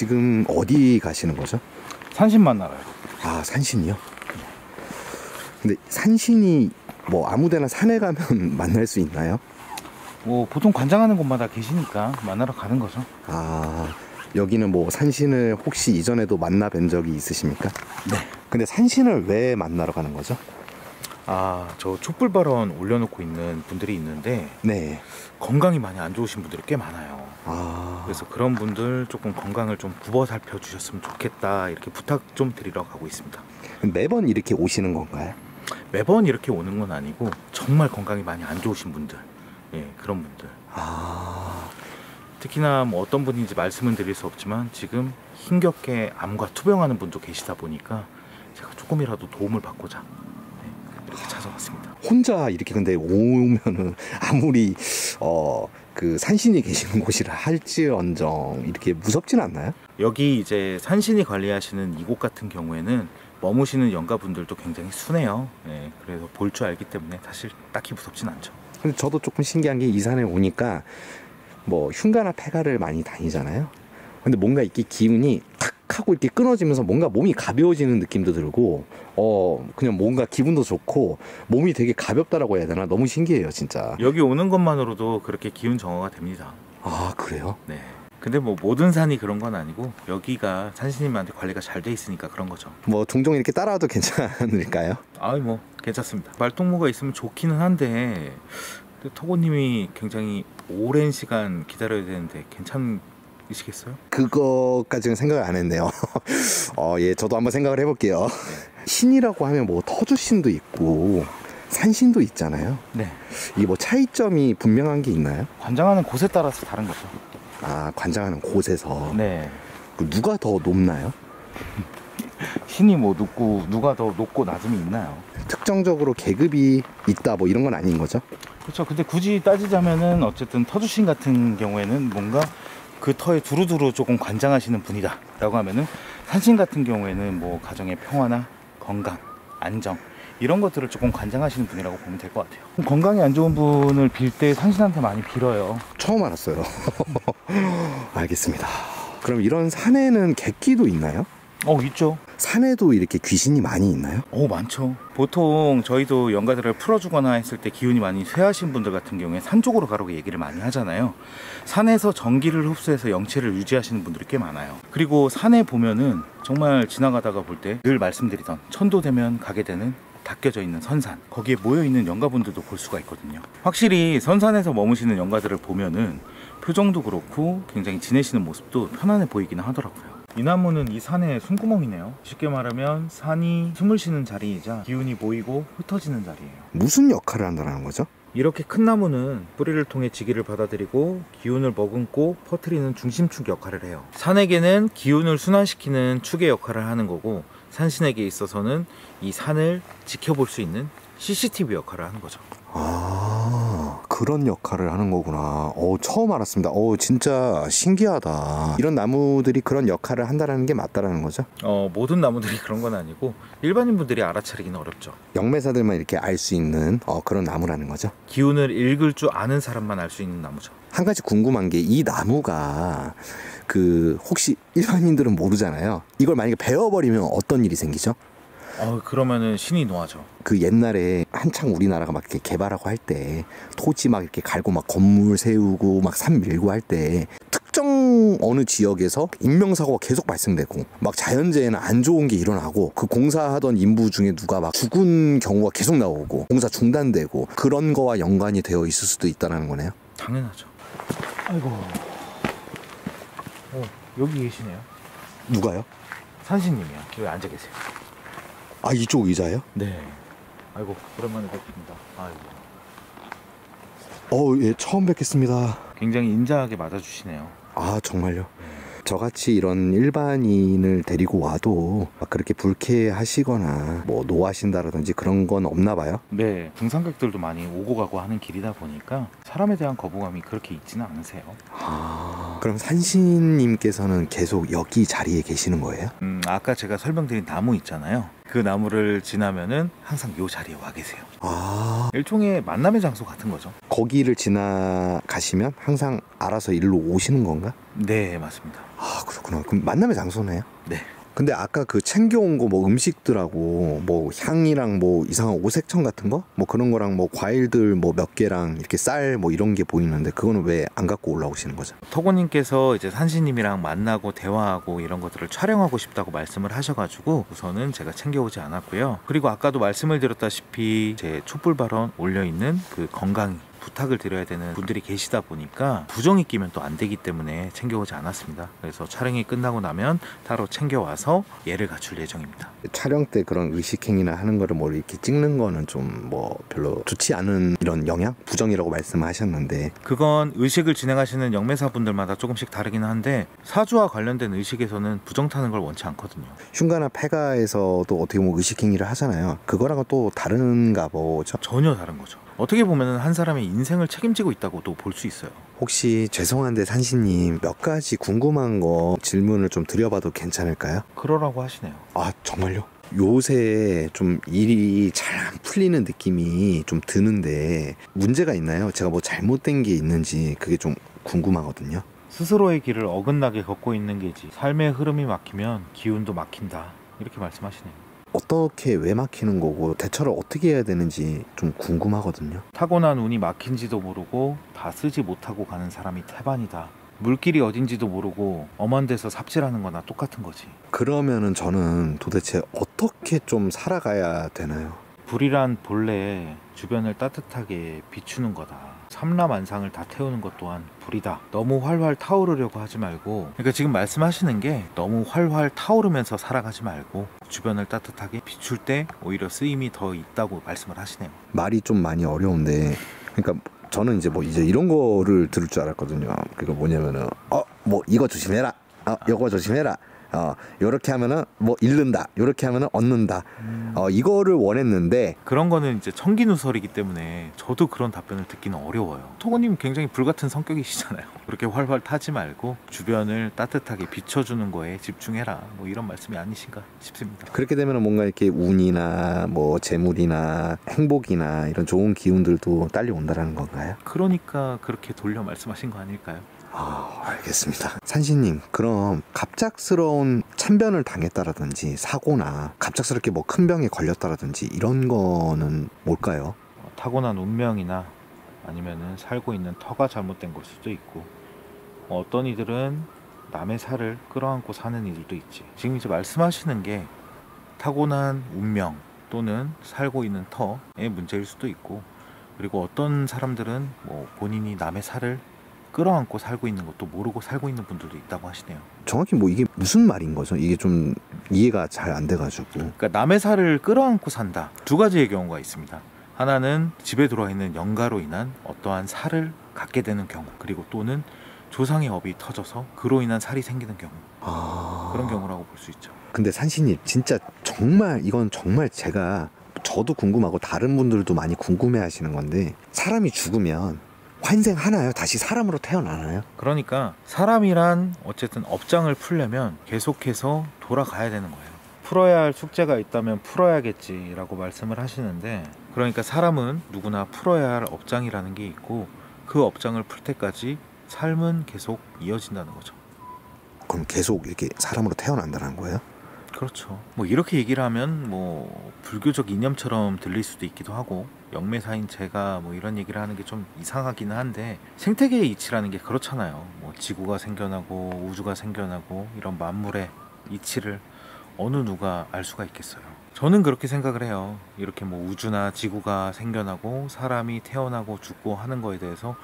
지금 어디 가시는 거죠? 산신 만나러요. 아, 산신이요? 근데 산신이 뭐 아무데나 산에 가면 만날 수 있나요? 뭐 보통 관장하는 곳마다 계시니까 만나러 가는 거죠. 아, 여기는 뭐 산신을 혹시 이전에도 만나뵌 적이 있으십니까? 네. 근데 산신을 왜 만나러 가는 거죠? 아, 저 촛불 발언 올려놓고 있는 분들이 있는데 네. 건강이 많이 안 좋으신 분들이 꽤 많아요. 아, 그래서 그런 분들 조금 건강을 좀 굽어 살펴주셨으면 좋겠다, 이렇게 부탁 좀 드리러 가고 있습니다. 매번 이렇게 오시는 건가요? 매번 이렇게 오는 건 아니고 정말 건강이 많이 안 좋으신 분들, 예, 그런 분들. 아, 특히나 뭐 어떤 분인지 말씀은 드릴 수 없지만 지금 힘겹게 암과 투병하는 분도 계시다 보니까 제가 조금이라도 도움을 받고자, 네, 이렇게 찾아왔습니다. 혼자 이렇게 근데 오면은 아무리 그 산신이 계시는 곳이라 할지언정 이렇게 무섭진 않나요? 여기 이제 산신이 관리하시는 이곳 같은 경우에는 머무시는 영가분들도 굉장히 순해요. 네, 그래서 볼 줄 알기 때문에 사실 딱히 무섭진 않죠. 근데 저도 조금 신기한 게 이 산에 오니까 뭐 흉가나 폐가를 많이 다니잖아요. 근데 뭔가 이렇게 기운이 탁 하고 이렇게 끊어지면서 뭔가 몸이 가벼워지는 느낌도 들고 그냥 뭔가 기분도 좋고 몸이 되게 가볍다라고 해야 되나? 너무 신기해요, 진짜. 여기 오는 것만으로도 그렇게 기운 정화가 됩니다. 아, 그래요? 네. 근데 뭐 모든 산이 그런 건 아니고 여기가 산신님한테 관리가 잘 돼 있으니까 그런 거죠. 뭐 종종 이렇게 따라와도 괜찮을까요? 아이, 뭐 괜찮습니다. 말동무가 있으면 좋기는 한데 토고님이 굉장히 오랜 시간 기다려야 되는데 괜찮으시겠어요? 그거까지는 생각을 안 했네요. 예, 저도 한번 생각을 해볼게요. 신이라고 하면 뭐 터주신도 있고 산신도 있잖아요. 네. 이게 뭐 차이점이 분명한 게 있나요? 관장하는 곳에 따라서 다른 거죠. 아, 관장하는 곳에서. 네. 누가 더 높나요? 신이 뭐 높고 누가 더 높고 낮음이 있나요? 특정적으로 계급이 있다 뭐 이런 건 아닌 거죠? 그렇죠. 근데 굳이 따지자면은 어쨌든 터주신 같은 경우에는 뭔가 그 터에 두루두루 조금 관장하시는 분이다 라고 하면은, 산신 같은 경우에는 뭐 가정의 평화나 건강, 안정 이런 것들을 조금 관장하시는 분이라고 보면 될 것 같아요. 건강이 안 좋은 분을 빌 때 산신한테 많이 빌어요. 처음 알았어요. 알겠습니다. 그럼 이런 산에는 객기도 있나요? 있죠. 산에도 이렇게 귀신이 많이 있나요? 많죠. 보통 저희도 영가들을 풀어주거나 했을 때 기운이 많이 쇠하신 분들 같은 경우에 산 쪽으로 가라고 얘기를 많이 하잖아요. 산에서 전기를 흡수해서 영체를 유지하시는 분들이 꽤 많아요. 그리고 산에 보면은 정말 지나가다가 볼 때 늘 말씀드리던 천도되면 가게 되는 닦여져 있는 선산, 거기에 모여있는 영가분들도 볼 수가 있거든요. 확실히 선산에서 머무시는 영가들을 보면은 표정도 그렇고 굉장히 지내시는 모습도 편안해 보이기는 하더라고요. 이 나무는 이 산의 숨구멍이네요. 쉽게 말하면 산이 숨을 쉬는 자리이자 기운이 모이고 흩어지는 자리예요. 무슨 역할을 한다는 거죠? 이렇게 큰 나무는 뿌리를 통해 지기를 받아들이고 기운을 머금고 퍼뜨리는 중심축 역할을 해요. 산에게는 기운을 순환시키는 축의 역할을 하는 거고, 산신에게 있어서는 이 산을 지켜볼 수 있는 CCTV 역할을 하는 거죠. 아, 그런 역할을 하는 거구나. 처음 알았습니다. 진짜 신기하다. 이런 나무들이 그런 역할을 한다는 게 맞다라는 거죠? 모든 나무들이 그런 건 아니고 일반인 분들이 알아차리기는 어렵죠. 영매사들만 이렇게 알 수 있는 그런 나무라는 거죠? 기운을 읽을 줄 아는 사람만 알 수 있는 나무죠. 한 가지 궁금한 게, 이 나무가 혹시 일반인들은 모르잖아요. 이걸 만약에 베어버리면 어떤 일이 생기죠? 그러면은 신이 노하죠. 그 옛날에 한창 우리나라가 막 이렇게 개발하고 할 때 토지 막 이렇게 갈고 막 건물 세우고 막 산 밀고 할 때 특정 어느 지역에서 인명사고가 계속 발생되고 막 자연재해나 안 좋은 게 일어나고 그 공사하던 인부 중에 누가 막 죽은 경우가 계속 나오고 공사 중단되고 그런 거와 연관이 되어 있을 수도 있다는 거네요. 당연하죠. 아이고. 여기 계시네요. 누가요? 산신님이요. 여기 앉아 계세요. 아, 이쪽 의자예요? 네. 아이고, 오랜만에 뵙습니다. 예, 처음 뵙겠습니다. 굉장히 인자하게 맞아주시네요. 아, 정말요? 저같이 이런 일반인을 데리고 와도 막 그렇게 불쾌하시거나 뭐 노하신다라든지 그런 건 없나 봐요? 네, 등산객들도 많이 오고 가고 하는 길이다 보니까 사람에 대한 거부감이 그렇게 있지는 않으세요. 그럼 산신님께서는 계속 여기 자리에 계시는 거예요? 아까 제가 설명드린 나무 있잖아요. 그 나무를 지나면은 항상 요 자리에 와 계세요. 아, 일종의 만남의 장소 같은 거죠. 거기를 지나가시면 항상 알아서 일로 오시는 건가? 네, 맞습니다. 아, 그렇구나. 그럼 만남의 장소네요. 네. 근데 아까 그 챙겨온 거 뭐 음식들하고 뭐 향이랑 뭐 이상한 오색천 같은 거? 뭐 그런 거랑 뭐 과일들 뭐 몇 개랑 이렇게 쌀 뭐 이런 게 보이는데 그거는 왜 안 갖고 올라오시는 거죠? 터고님께서 이제 산신님이랑 만나고 대화하고 이런 것들을 촬영하고 싶다고 말씀을 하셔가지고 우선은 제가 챙겨오지 않았고요. 그리고 아까도 말씀을 드렸다시피 제 촛불 발언 올려있는 그 건강 부탁을 드려야 되는 분들이 계시다 보니까 부정이 끼면 또 안 되기 때문에 챙겨오지 않았습니다. 그래서 촬영이 끝나고 나면 따로 챙겨와서 예를 갖출 예정입니다. 촬영 때 그런 의식행위나 하는 거를 뭐 이렇게 찍는 거는 좀 뭐 별로 좋지 않은 이런 영향? 부정이라고 말씀하셨는데 그건 의식을 진행하시는 영매사분들마다 조금씩 다르긴 한데 사주와 관련된 의식에서는 부정 타는 걸 원치 않거든요. 흉가나 폐가에서도 어떻게 보면 의식행위를 하잖아요. 그거랑은 또 다른가 보죠? 전혀 다른 거죠. 어떻게 보면 한 사람의 인생을 책임지고 있다고도 볼 수 있어요. 혹시 죄송한데 산신님 몇 가지 궁금한 거 질문을 좀 드려봐도 괜찮을까요? 그러라고 하시네요. 아 정말요? 요새 좀 일이 잘 안 풀리는 느낌이 좀 드는데 문제가 있나요? 제가 뭐 잘못된 게 있는지 그게 좀 궁금하거든요. 스스로의 길을 어긋나게 걷고 있는 게지 삶의 흐름이 막히면 기운도 막힌다 이렇게 말씀하시네요. 어떻게 왜 막히는 거고 대처를 어떻게 해야 되는지 좀 궁금하거든요. 타고난 운이 막힌지도 모르고 다 쓰지 못하고 가는 사람이 태반이다. 물길이 어딘지도 모르고 엄한 데서 삽질하는 거나 똑같은 거지. 그러면은 저는 도대체 어떻게 좀 살아가야 되나요? 불이란 본래 주변을 따뜻하게 비추는 거다. 삼라만상을 다 태우는 것 또한 불이다. 너무 활활 타오르려고 하지 말고, 그러니까 지금 말씀하시는 게 너무 활활 타오르면서 살아가지 말고 주변을 따뜻하게 비출 때 오히려 쓰임이 더 있다고 말씀을 하시네요. 말이 좀 많이 어려운데, 그러니까 저는 이제 뭐 이제 이런 거를 들을 줄 알았거든요. 그러니까 뭐냐면은 뭐 이거 조심해라, 이거 조심해라, 요렇게 하면은 뭐 잃는다, 요렇게 하면은 얻는다, 이거를 원했는데 그런 거는 이제 청기누설이기 때문에 저도 그런 답변을 듣기는 어려워요. 토고님 굉장히 불같은 성격이시잖아요. 그렇게 활활 타지 말고 주변을 따뜻하게 비춰주는 거에 집중해라, 뭐 이런 말씀이 아니신가 싶습니다. 그렇게 되면은 뭔가 이렇게 운이나 뭐 재물이나 행복이나 이런 좋은 기운들도 딸려온다라는 건가요? 그러니까 그렇게 돌려 말씀하신 거 아닐까요? 알겠습니다. 산신님, 그럼 갑작스러운 참변을 당했다라든지 사고나 갑작스럽게 뭐 큰 병에 걸렸다라든지 이런 거는 뭘까요? 타고난 운명이나 아니면은 살고 있는 터가 잘못된 걸 수도 있고, 어떤 이들은 남의 살을 끌어안고 사는 일도 있지. 지금 이제 말씀하시는 게 타고난 운명 또는 살고 있는 터의 문제일 수도 있고, 그리고 어떤 사람들은 뭐 본인이 남의 살을 끌어안고 살고 있는 것도 모르고 살고 있는 분들도 있다고 하시네요. 정확히 뭐 이게 무슨 말인 거죠? 이게 좀 이해가 잘 안 돼가지고. 그러니까 남의 살을 끌어안고 산다. 두 가지의 경우가 있습니다. 하나는 집에 들어와 있는 영가로 인한 어떠한 살을 갖게 되는 경우, 그리고 또는 조상의 업이 터져서 그로 인한 살이 생기는 경우, 그런 경우라고 볼 수 있죠. 근데 산신님, 진짜 정말 이건 정말 저도 궁금하고 다른 분들도 많이 궁금해하시는 건데, 사람이 죽으면 환생하나요? 다시 사람으로 태어나나요? 그러니까 사람이란 어쨌든 업장을 풀려면 계속해서 돌아가야 되는 거예요. 풀어야 할 숙제가 있다면 풀어야겠지라고 말씀을 하시는데, 그러니까 사람은 누구나 풀어야 할 업장이라는 게 있고, 그 업장을 풀 때까지 삶은 계속 이어진다는 거죠. 그럼 계속 이렇게 사람으로 태어난다는 거예요? 그렇죠. 뭐 이렇게 얘기를 하면 뭐 불교적 이념처럼 들릴 수도 있기도 하고, 영매사인 제가 뭐 이런 얘기를 하는 게 좀 이상하기는 한데, 생태계의 이치라는 게 그렇잖아요. 뭐 지구가 생겨나고 우주가 생겨나고 이런 만물의 이치를 어느 누가 알 수가 있겠어요. 저는 그렇게 생각을 해요. 이렇게 뭐 우주나 지구가 생겨나고 사람이 태어나고 죽고 하는 거에 대해서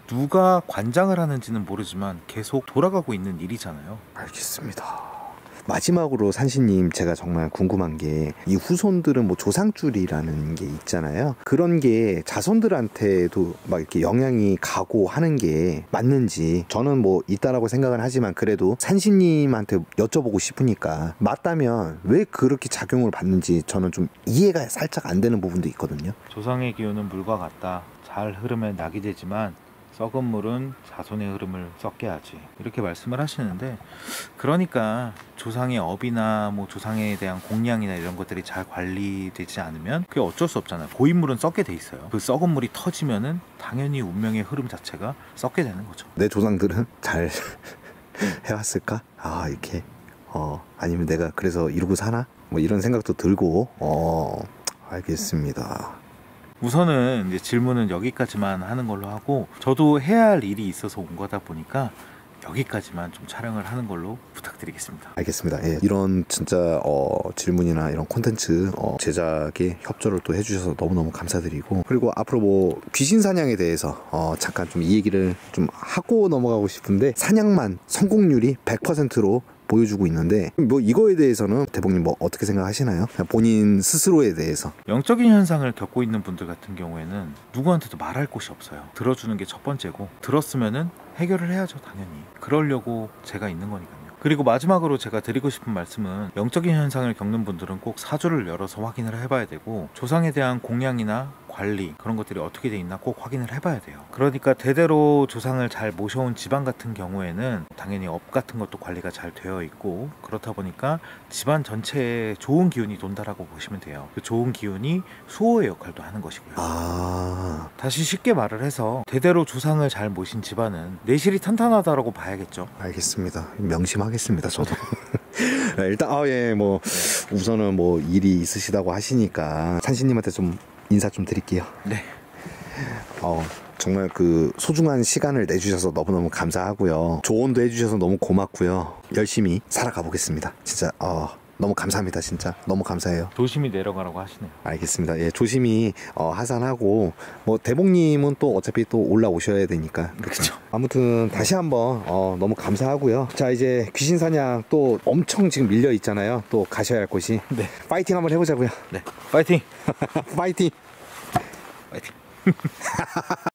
누가 관장을 하는지는 모르지만 계속 돌아가고 있는 일이잖아요. 알겠습니다. 마지막으로 산신님, 제가 정말 궁금한 게, 이 후손들은 뭐 조상줄이라는 게 있잖아요. 그런 게 자손들한테도 막 이렇게 영향이 가고 하는 게 맞는지, 저는 뭐 있다라고 생각은 하지만 그래도 산신님한테 여쭤보고 싶으니까, 맞다면 왜 그렇게 작용을 받는지 저는 좀 이해가 살짝 안 되는 부분도 있거든요. 조상의 기운은 물과 같다. 잘 흐르면 낙이 되지만 썩은 물은 자손의 흐름을 썩게 하지, 이렇게 말씀을 하시는데, 그러니까 조상의 업이나 뭐 조상에 대한 공양이나 이런 것들이 잘 관리되지 않으면 그게 어쩔 수 없잖아요. 고인물은 썩게 돼 있어요. 그 썩은 물이 터지면은 당연히 운명의 흐름 자체가 썩게 되는 거죠. 내 조상들은 잘 해왔을까? 아, 이렇게 아니면 내가 그래서 이러고 사나? 뭐 이런 생각도 들고. 알겠습니다. 우선은 이제 질문은 여기까지만 하는 걸로 하고, 저도 해야 할 일이 있어서 온 거다 보니까 여기까지만 좀 촬영을 하는 걸로 부탁드리겠습니다. 알겠습니다. 예, 이런 진짜 질문이나 이런 콘텐츠 제작에 협조를 또 해주셔서 너무너무 감사드리고, 그리고 앞으로 뭐 귀신 사냥에 대해서 잠깐 좀 이 얘기를 좀 하고 넘어가고 싶은데, 사냥만 성공률이 100%로 보여주고 있는데, 뭐 이거에 대해서는 대봉님 뭐 어떻게 생각하시나요? 본인 스스로에 대해서. 영적인 현상을 겪고 있는 분들 같은 경우에는 누구한테도 말할 곳이 없어요. 들어주는 게 첫 번째고, 들었으면은 해결을 해야죠, 당연히. 그러려고 제가 있는 거니까요. 그리고 마지막으로 제가 드리고 싶은 말씀은, 영적인 현상을 겪는 분들은 꼭 사주를 열어서 확인을 해봐야 되고, 조상에 대한 공양이나 관리, 그런 것들이 어떻게 돼 있나 꼭 확인을 해봐야 돼요. 그러니까 대대로 조상을 잘 모셔온 집안 같은 경우에는 당연히 업 같은 것도 관리가 잘 되어 있고, 그렇다 보니까 집안 전체에 좋은 기운이 돈다라고 보시면 돼요. 그 좋은 기운이 수호의 역할도 하는 것이고요. 다시 쉽게 말을 해서, 대대로 조상을 잘 모신 집안은 내실이 탄탄하다라고 봐야겠죠. 알겠습니다. 명심하겠습니다, 저도. 일단 뭐 우선은 뭐 일이 있으시다고 하시니까 산신님한테 좀 인사 좀 드릴게요. 네. 정말 그 소중한 시간을 내주셔서 너무너무 감사하고요. 조언도 해주셔서 너무 고맙고요. 열심히 살아가 보겠습니다. 진짜 너무 감사합니다. 진짜 너무 감사해요. 조심히 내려가라고 하시네요. 알겠습니다. 예, 조심히 하산하고, 뭐 대봉님은 또 어차피 또 올라오셔야 되니까. 그렇죠. 아무튼 다시 한번 너무 감사하고요. 자, 이제 귀신 사냥 또 엄청 지금 밀려 있잖아요. 또 가셔야 할 곳이. 네. 파이팅 한번 해보자고요. 네. 파이팅. 파이팅. 파이팅.